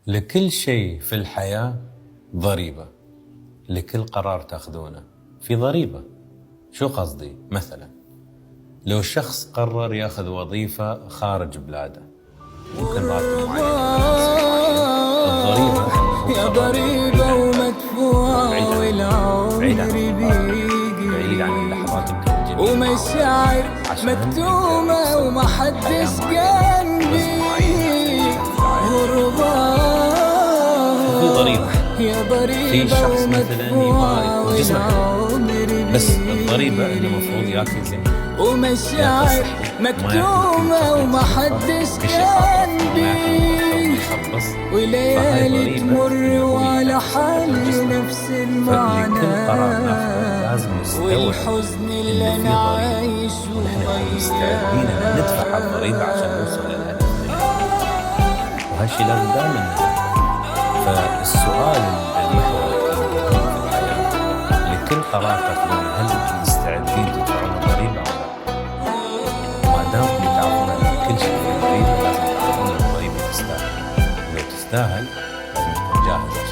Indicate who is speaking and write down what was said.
Speaker 1: لكل شيء في الحياة ضريبة، لكل قرار تاخذونه في ضريبة. شو قصدي؟ مثلا لو شخص قرر ياخذ وظيفة خارج بلاده ممكن راتب معين، الضريبة
Speaker 2: يا ضريبة ومدفوعة والعمر
Speaker 1: بعيد عن اللحظات الجميلة
Speaker 2: ومشاعر مكتومة ومحدش جنبي يا ضريبة
Speaker 1: في شخص مثلا يبغى جسمه بس الضريبة انه المفروض ياكل زين
Speaker 2: ومشاعر مكتومة ومحدش جنبي وليالي تمر وعلى حالي نفس المعاناة والحزن اللي انا عايشه
Speaker 1: مستعدين ندفع الضريبة عشان نوصل للهدف، وهالشيء لازم دائما ننتبه. فالسؤال المحوري في الحياة لكل قرار تاخذونه هل انتم مستعدين تدفعون الضريبة او لا؟ ما دامكم تعرفون ان كل شيء فيه ضريبة لازم تعرفون الضريبة تستاهل، ولو تستاهل لازم تكون جاهز.